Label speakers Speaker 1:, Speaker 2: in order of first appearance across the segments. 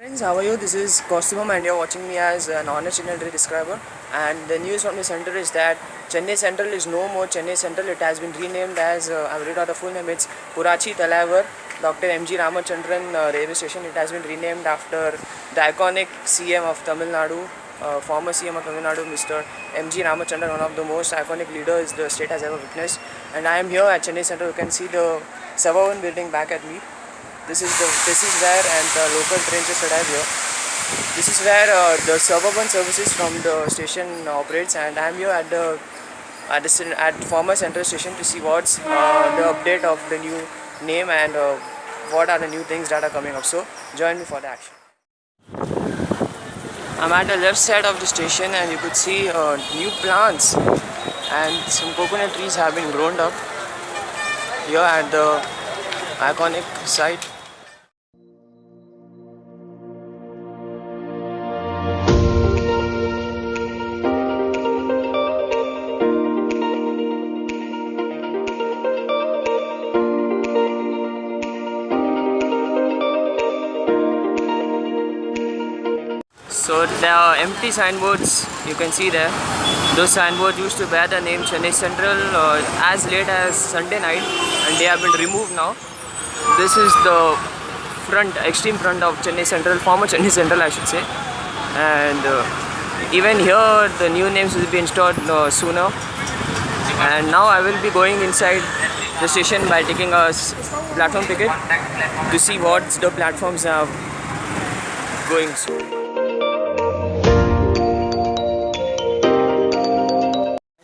Speaker 1: Friends, how are you? This is Kostumam and you're watching me as an honest itinerary describer. And the news from the center is that Chennai Central is no more Chennai Central. It has been renamed as, I've read out the full name, it's Puratchi Thalaivar Dr. Ramachandran Railway Station. It has been renamed after the iconic CM of Tamil Nadu, former CM of Tamil Nadu, Mr. Ramachandran, one of the most iconic leaders the state has ever witnessed. And I am here at Chennai Central. You can see the Suburban building back at me. This is where and the local trains just arrive here. This is where the suburban services from the station operates, and I am here at former Central Station to see what's the update of the new name and what are the new things that are coming up. So join me for the action. I'm at the left side of the station, and you could see new plants and some coconut trees have been grown up here at the iconic site. So there are empty signboards you can see there. Those signboards used to bear the name Chennai Central as late as Sunday night, and they have been removed now. This is the extreme front of Chennai Central, former Chennai Central I should say. And even here the new names will be installed sooner. And now I will be going inside the station by taking a platform ticket to see what the platforms are going soon.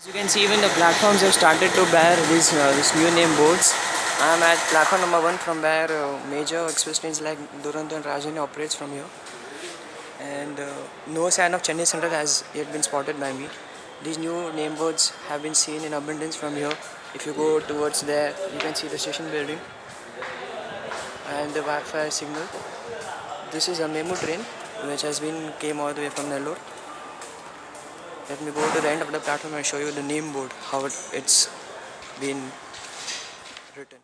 Speaker 1: You can see even the platforms have started to bear these new name boards. I am at platform number 1 from where major express trains like Duronto and Rajdhani operates from here. And no sign of Chennai Central has yet been spotted by me. These new name boards have been seen in abundance from here. If you go towards there, you can see the station building and the Wi-Fi signal. This is a memo train which came all the way from Nellore. Let me go to the end of the platform and show you the name board, how it's been written.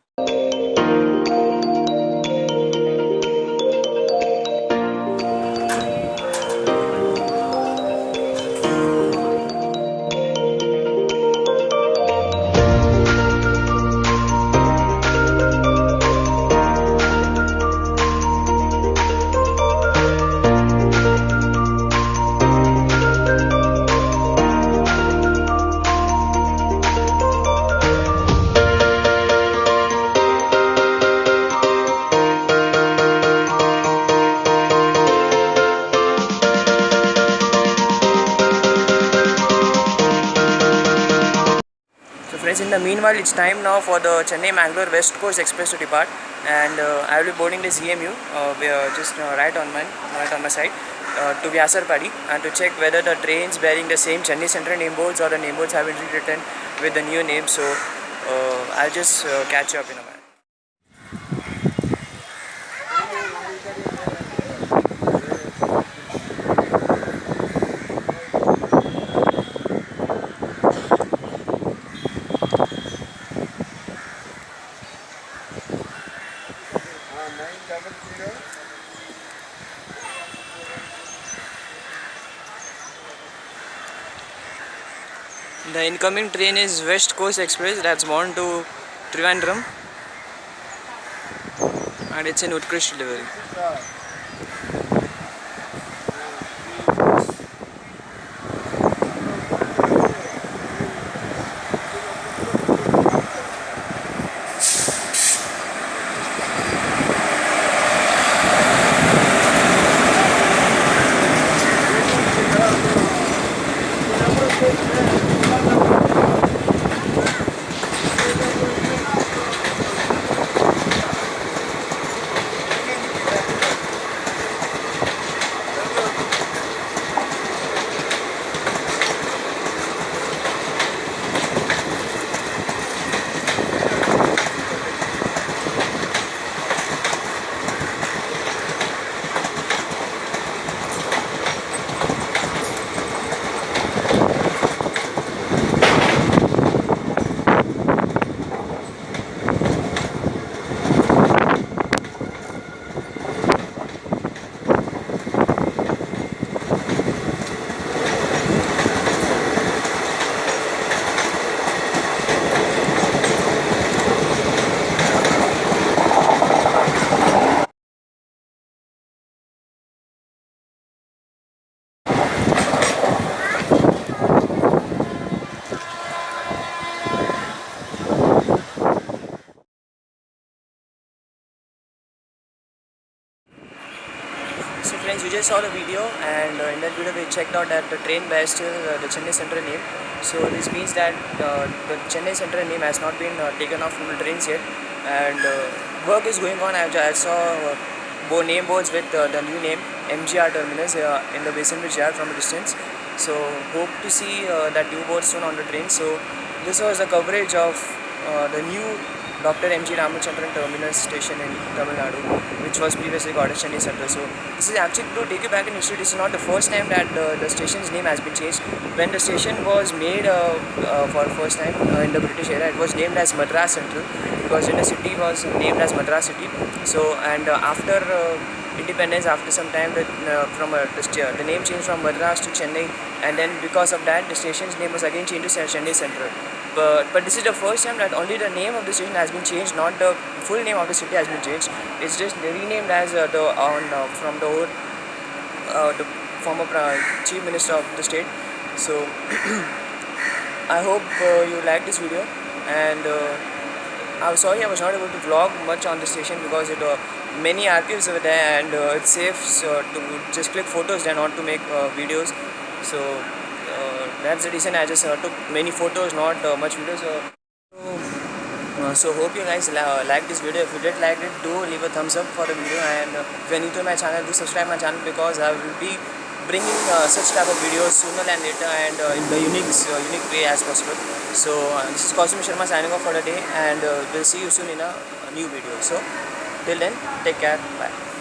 Speaker 1: Friends, in the meanwhile, it's time now for the Chennai-Mangalore West Coast Express to depart, and I will be boarding the ZMU just right on my side to Vyasarpadi, and to check whether the trains bearing the same Chennai Central name boards or the name boards have been rewritten with the new name. So I'll just catch you up in a minute. The incoming train is West Coast Express that's bound to Trivandrum, and it's in Utkrishta delivery. friends, we just saw the video, and in that video we checked out that the train bears still the Chennai Central name. So this means that the Chennai Central name has not been taken off from the trains yet, and work is going on. I saw name boards with the new name MGR terminus in the Basin Bridge yard from a distance. So hope to see that new board soon on the train. So this was the coverage of the new Dr. M.G. Ramachandran Terminus Station in Tamil Nadu, which was previously called as Chennai Central. So this is actually, to take you back in history, this is not the first time that the station's name has been changed. When the station was made for the first time in the British era, it was named as Madras Central, because in the city was named as Madras City. So, and after independence, after some time, the name changed from Madras to Chennai, and then because of that, the station's name was again changed to Chennai Central. But this is the first time that only the name of the station has been changed, not the full name of the city has been changed. It's just renamed as from the old the former Chief Minister of the state. So I hope you like this video, and I'm sorry I was not able to vlog much on the station because many archives over there, and it's safe to just click photos and not to make videos. So that's the reason I just took many photos, not much videos. So hope you guys like this video. If you did like it, do leave a thumbs up for the video, and if you are new to my channel, do subscribe my channel, because I will be bringing such type of videos sooner than later, and in the unique way as possible. So this is Kausim Sharma signing off for the day, and we'll see you soon in a new video. So till then, take care, bye.